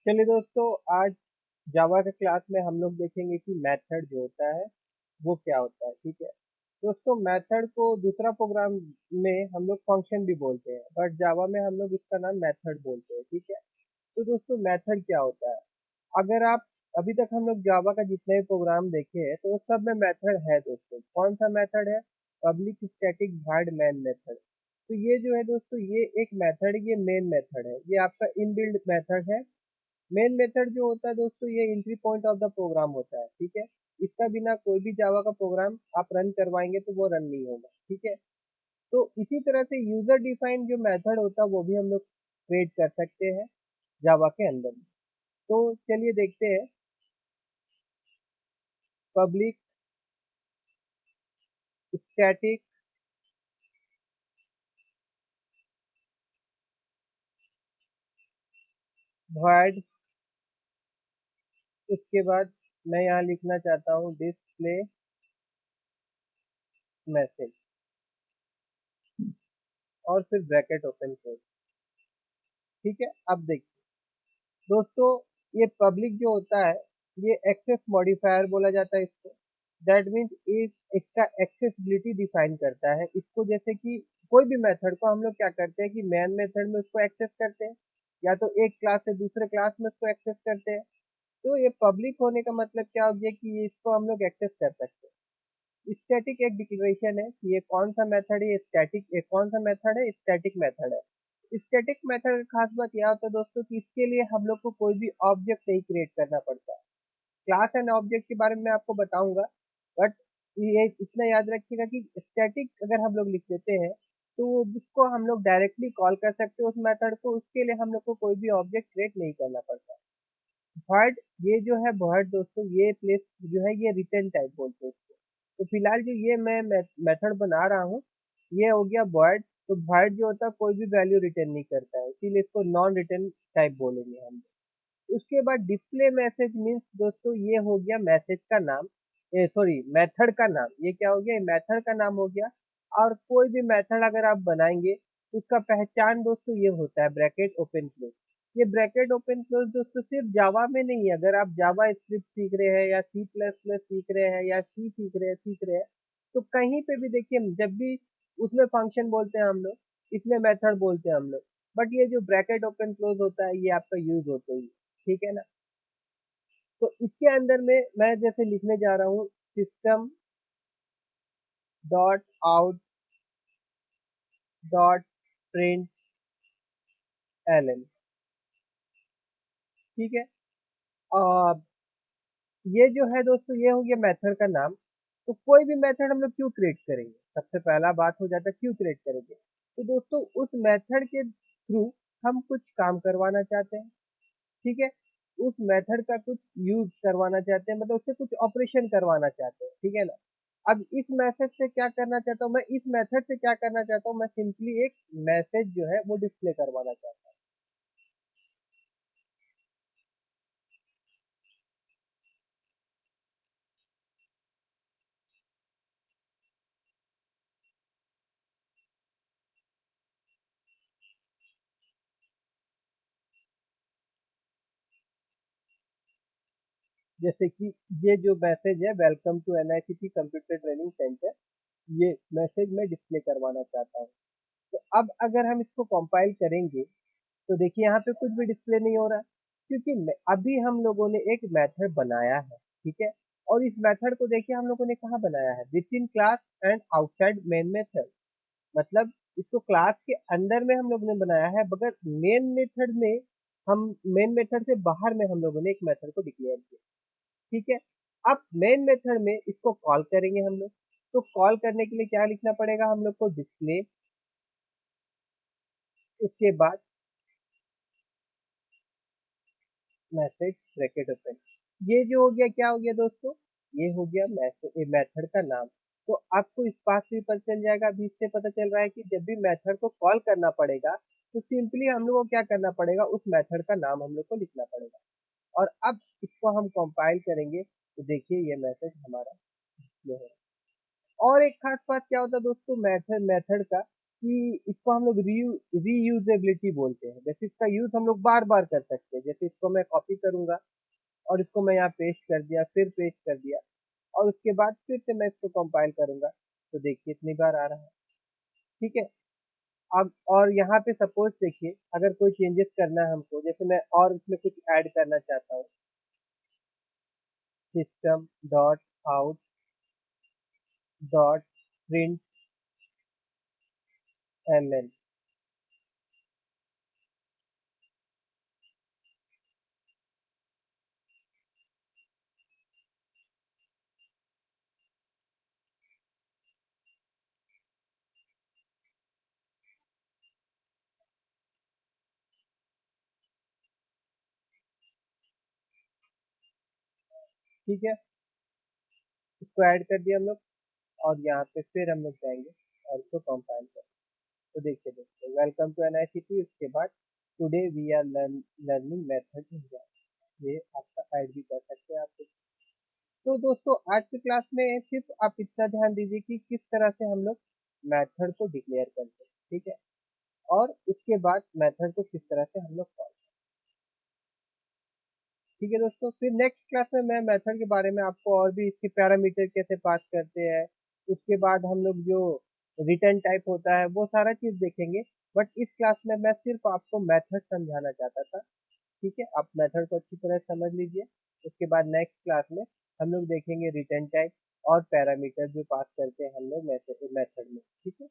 चलिए दोस्तों, आज जावा के क्लास में हम लोग देखेंगे कि मेथड जो होता है वो क्या होता है। ठीक है दोस्तों, मेथड को दूसरा प्रोग्राम में हम लोग फंक्शन भी बोलते हैं, बट जावा में हम लोग इसका नाम मेथड बोलते हैं। ठीक है, तो दोस्तों मेथड क्या होता है? अगर आप अभी तक हम लोग जावा का जितने भी प्रोग्राम देखे हैं तो उस सब में मेथड है दोस्तों। कौन सा मेथड है? Public static void main method. तो ये जो है दोस्तों, ये एक मेथड, ये मेन मेथड है, ये आपका इनबिल्ट मेथड है। मेन मेथड जो होता है दोस्तों, ये entry point of the program होता है। ठीक है, इसका बिना कोई भी जावा का प्रोग्राम आप रन करवाएंगे तो वो रन नहीं होगा। ठीक है, तो इसी तरह से यूजर डिफाइन जो मेथड होता है वो भी हम लोग क्रिएट कर सकते हैं जावा के अंदर में। तो चलिए देखते हैं। पब्लिक स्टैटिक वॉइड, उसके बाद मैं यहाँ लिखना चाहता हूँ डिस्प्ले मैसेज, और फिर ब्रैकेट ओपन क्लोज। ठीक है, अब देखिए दोस्तों, ये पब्लिक जो होता है ये एक्सेस मॉडिफायर बोला जाता है इसको। दैट मीन्स इसका एक्सेसिबिलिटी डिफाइन करता है इसको। जैसे कि कोई भी मेथड को हम लोग क्या करते हैं कि मेन मेथड में उसको एक्सेस करते हैं, या तो एक क्लास से दूसरे क्लास में उसको एक्सेस करते हैं। तो ये पब्लिक होने का मतलब क्या हो गया कि इसको हम लोग एक्सेस कर सकते हैं। स्टैटिक एक डिक्लेरेशन है कि ये कौन सा मेथड है, ये स्टैटिक, एक कौन सा मेथड है, स्टैटिक मेथड है। स्टैटिक मेथड का खास बात यह होता है दोस्तों कि इसके लिए हम लोग को कोई भी ऑब्जेक्ट नहीं क्रिएट करना पड़ता है। क्लास एंड ऑब्जेक्ट के बारे में मैं आपको बताऊंगा, बट ये इतना याद रखिएगा कि स्टैटिक अगर हम लोग लिख देते हैं तो उसको हम लोग डायरेक्टली कॉल कर सकते हैं उस मेथड को। उसके लिए हम लोग को कोई भी ऑब्जेक्ट क्रिएट नहीं करना पड़ता। वर्ड, ये जो है वर्ड दोस्तों, ये प्लेस जो है ये रिटर्न टाइप बोलते हैं इसको। तो फिलहाल जो ये मैं मेथड बना रहा हूँ ये हो गया वर्ड। तो वर्ड जो होता है कोई भी वैल्यू रिटर्न नहीं करता है, इसीलिए इसको नॉन रिटर्न टाइप बोलेंगे हम। उसके बाद डिस्प्ले मैसेज मीन्स दोस्तों, ये हो गया मैसेज का नाम, सॉरी मेथड का नाम। ये क्या हो गया? मेथड का नाम हो गया। और कोई भी मेथड अगर आप बनाएंगे तो उसका पहचान दोस्तों ये होता है ब्रैकेट ओपन क्लोज। ये ब्रैकेट ओपन क्लोज दोस्तों सिर्फ जावा में नहीं है। अगर आप जावा स्क्रिप्ट सीख रहे हैं या सी प्लस प्लस सीख रहे हैं या सी सीख रहे हैं तो कहीं पे भी देखिए, जब भी उसमें फंक्शन बोलते हैं हम लोग, इसमें मेथड बोलते हैं हम लोग, बट ये जो ब्रैकेट ओपन क्लोज होता है ये आपका यूज होता ही है। ठीक है ना? तो इसके अंदर में मैं जैसे लिखने जा रहा हूँ system dot out dot print L. ठीक है, और ये जो है दोस्तों, ये हो गया मेथड का नाम। तो कोई भी मेथड हम लोग क्यों क्रिएट करेंगे? सबसे पहला बात हो जाता है क्यों क्रिएट करेंगे। तो दोस्तों उस मेथड के थ्रू हम कुछ काम करवाना चाहते हैं। ठीक है, उस मेथड का कुछ यूज करवाना चाहते हैं, मतलब उससे कुछ ऑपरेशन करवाना चाहते हैं। ठीक है ना? अब इस मैसेज से क्या करना चाहता हूँ मैं, इस मेथड से क्या करना चाहता हूँ मैं, सिंपली एक मैसेज जो है वो डिस्प्ले करवाना चाहता हूँ। जैसे कि ये जो मैसेज है, welcome to NICT computer training centre, ये मैसेज मैं डिस्प्ले करवाना चाहता हूँ। तो अब अगर हम इसको कंपाइल करेंगे तो देखिए यहाँ पे कुछ भी डिस्प्ले नहीं हो रहा है, क्योंकि अभी हम लोगों ने एक मेथड बनाया है। ठीक है, और इस मेथड को देखिए हम लोगों ने कहाँ बनाया है, with in class and outside main method. मतलब इसको क्लास के अंदर में हम लोगों ने बनाया है, मगर मेन मेथड में, हम मेन मेथड से बाहर में हम लोगों ने एक मेथड को डिक्लेयर किया। ठीक है, अब मेन मेथड में इसको कॉल करेंगे हम लोग। तो कॉल करने के लिए क्या लिखना पड़ेगा हम लोग को? डिस्प्ले, उसके बाद मैसेज ब्रैकेट ओपन। ये जो हो गया, क्या हो गया दोस्तों, ये हो गया मैसेज मेथड का नाम। तो आपको इस बात से भी पता चल जाएगा, अभी इससे पता चल रहा है कि जब भी मेथड को कॉल करना पड़ेगा तो सिंपली हम लोग को क्या करना पड़ेगा, उस मेथड का नाम हम लोग को लिखना पड़ेगा। और अब इसको हम कंपाइल करेंगे तो देखिए ये मैसेज हमारा ये है। और एक खास बात क्या होता है दोस्तों मेथड मेथड का, कि इसको हम लोग रीयूजेबिलिटी बोलते हैं। जैसे इसका यूज हम लोग बार बार कर सकते हैं। जैसे इसको मैं कॉपी करूंगा और इसको मैं यहाँ पेस्ट कर दिया, फिर पेस्ट कर दिया, और उसके बाद फिर से मैं इसको कंपाइल करूंगा, तो देखिए इतनी बार आ रहा है। ठीक है। अब और यहाँ पे सपोज देखिए, अगर कोई चेंजेस करना है हमको, जैसे मैं और इसमें कुछ ऐड करना चाहता हूँ, system dot out dot print L. ठीक है, इसको ऐड कर दिया हम लोग, और यहाँ पे फिर हम लोग जाएंगे और इसको कंपाइल करें। तो देखिए दोस्तों, वेलकम टू एनआईसीटी। उसके बाद today we are learning method in Java, ये आपका ऐड भी कर सकते हैं आप। तो दोस्तों, आज की क्लास में सिर्फ आप इतना ध्यान दीजिए कि किस तरह से हम लोग मेथड को डिक्लेयर करते हैं। ठीक है, और उसके बाद मेथड को किस तरह से हम लोग कॉल। ठीक है दोस्तों, फिर नेक्स्ट क्लास में मैं मेथड के बारे में आपको और भी इसके पैरामीटर कैसे पास करते हैं, उसके बाद हम लोग जो रिटर्न टाइप होता है वो सारा चीज देखेंगे। बट इस क्लास में मैं सिर्फ आपको मेथड समझाना चाहता था। ठीक है, आप मेथड को अच्छी तरह समझ लीजिए। उसके बाद नेक्स्ट क्लास में हम लोग देखेंगे रिटर्न टाइप और पैरामीटर जो पास करते हैं हम लोग मेथड में। ठीक है।